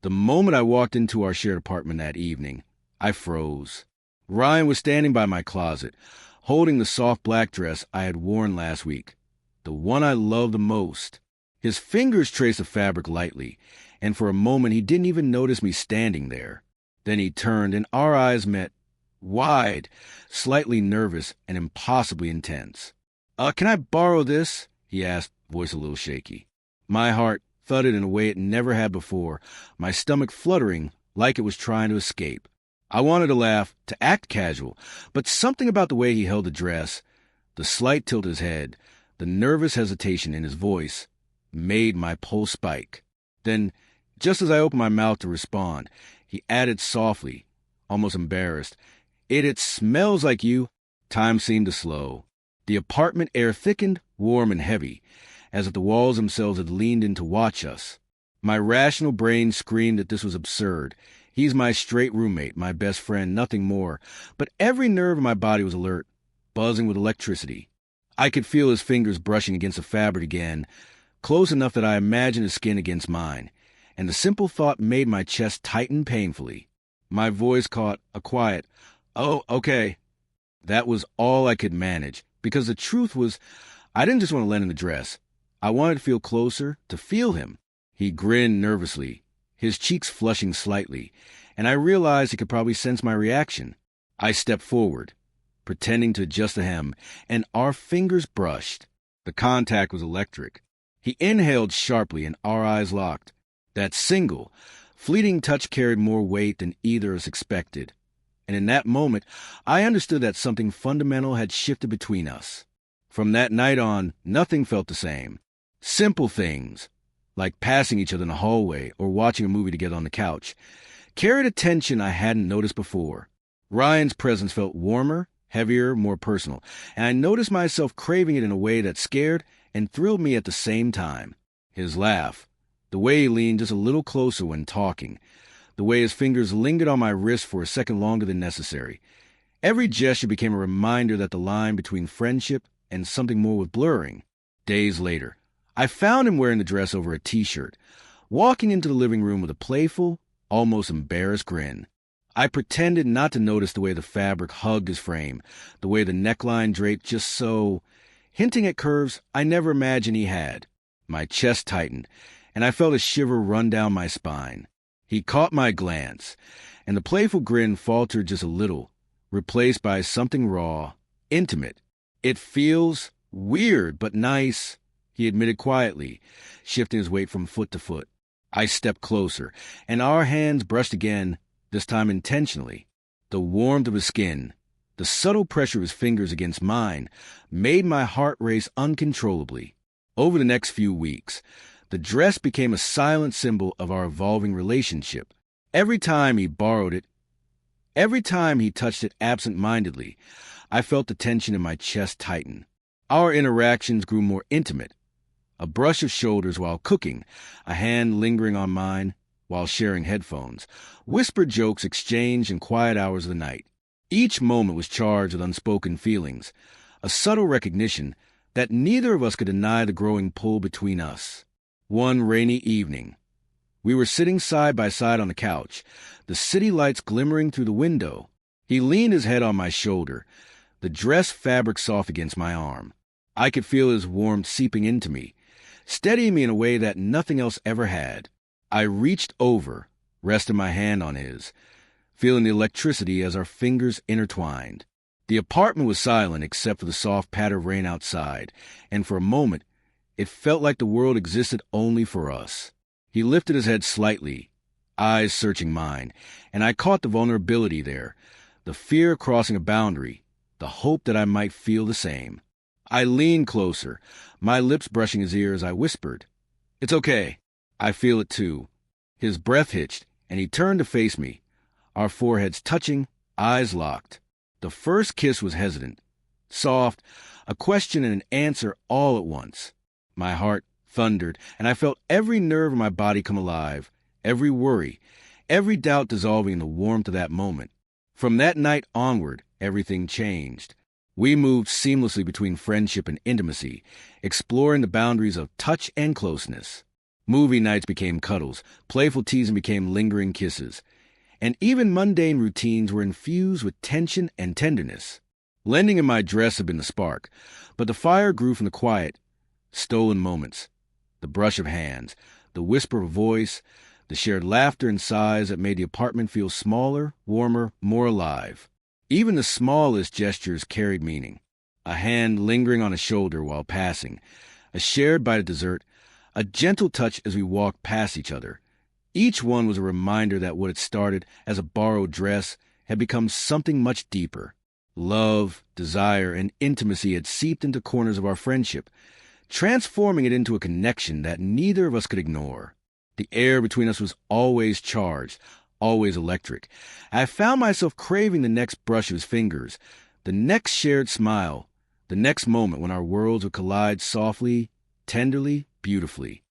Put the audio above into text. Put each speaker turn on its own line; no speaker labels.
The moment I walked into our shared apartment that evening, I froze. Ryan was standing by my closet, holding the soft black dress I had worn last week, the one I loved the most. His fingers traced the fabric lightly, and for a moment he didn't even notice me standing there. Then he turned, and our eyes met, wide, slightly nervous, and impossibly intense. Can I borrow this?" he asked, voice a little shaky. My heart thudded in a way it never had before, my stomach fluttering like it was trying to escape. I wanted to laugh, to act casual, but something about the way he held the dress, the slight tilt of his head, the nervous hesitation in his voice, made my pulse spike. Then, just as I opened my mouth to respond, he added softly, almost embarrassed, It smells like you." Time seemed to slow. The apartment air thickened, warm and heavy, as if the walls themselves had leaned in to watch us. My rational brain screamed that this was absurd. He's my straight roommate, my best friend, nothing more. But every nerve in my body was alert, buzzing with electricity. I could feel his fingers brushing against the fabric again, close enough that I imagined his skin against mine, and the simple thought made my chest tighten painfully. My voice caught a quiet, "Oh, okay." That was all I could manage, because the truth was, I didn't just want to lend him the dress. I wanted to feel closer, to feel him. He grinned nervously, his cheeks flushing slightly, and I realized he could probably sense my reaction. I stepped forward, pretending to adjust the hem, and our fingers brushed. The contact was electric. He inhaled sharply, and our eyes locked. That single, fleeting touch carried more weight than either of us expected. And in that moment, I understood that something fundamental had shifted between us. From that night on, nothing felt the same. Simple things, like passing each other in the hallway or watching a movie together on the couch, carried a tension I hadn't noticed before. Ryan's presence felt warmer, heavier, more personal, and I noticed myself craving it in a way that scared and thrilled me at the same time. His laugh, the way he leaned just a little closer when talking, the way his fingers lingered on my wrist for a second longer than necessary. Every gesture became a reminder that the line between friendship and something more was blurring. Days later, I found him wearing the dress over a t-shirt, walking into the living room with a playful, almost embarrassed grin. I pretended not to notice the way the fabric hugged his frame, the way the neckline draped just so, hinting at curves I never imagined he had. My chest tightened, and I felt a shiver run down my spine. He caught my glance, and the playful grin faltered just a little, replaced by something raw, intimate. "It feels weird, but nice," he admitted quietly, shifting his weight from foot to foot. I stepped closer, and our hands brushed again, this time intentionally. The warmth of his skin, the subtle pressure of his fingers against mine, made my heart race uncontrollably. Over the next few weeks, the dress became a silent symbol of our evolving relationship. Every time he borrowed it, every time he touched it absent-mindedly, I felt the tension in my chest tighten. Our interactions grew more intimate. A brush of shoulders while cooking, a hand lingering on mine while sharing headphones, whispered jokes exchanged in quiet hours of the night. Each moment was charged with unspoken feelings, a subtle recognition that neither of us could deny the growing pull between us. One rainy evening, we were sitting side by side on the couch, the city lights glimmering through the window. He leaned his head on my shoulder, the dress fabric soft against my arm. I could feel his warmth seeping into me, steadying me in a way that nothing else ever had. I reached over, resting my hand on his, feeling the electricity as our fingers intertwined. The apartment was silent except for the soft patter of rain outside, and for a moment, it felt like the world existed only for us. He lifted his head slightly, eyes searching mine, and I caught the vulnerability there, the fear crossing a boundary, the hope that I might feel the same. I leaned closer, my lips brushing his ear as I whispered, "It's okay. I feel it too." His breath hitched, and he turned to face me, our foreheads touching, eyes locked. The first kiss was hesitant, soft, a question and an answer all at once. My heart thundered, and I felt every nerve in my body come alive, every worry, every doubt dissolving in the warmth of that moment. From that night onward, everything changed. We moved seamlessly between friendship and intimacy, exploring the boundaries of touch and closeness. Movie nights became cuddles, playful teasing became lingering kisses, and even mundane routines were infused with tension and tenderness. Lending in my dress had been the spark, but the fire grew from the quiet, stolen moments, the brush of hands, the whisper of voice, the shared laughter and sighs that made the apartment feel smaller, warmer, more alive. Even the smallest gestures carried meaning. A hand lingering on a shoulder while passing, a shared bite of dessert, a gentle touch as we walked past each other. Each one was a reminder that what had started as a borrowed dress had become something much deeper. Love, desire, and intimacy had seeped into corners of our friendship, transforming it into a connection that neither of us could ignore. The air between us was always charged, always electric. I found myself craving the next brush of his fingers, the next shared smile, the next moment when our worlds would collide softly, tenderly, beautifully.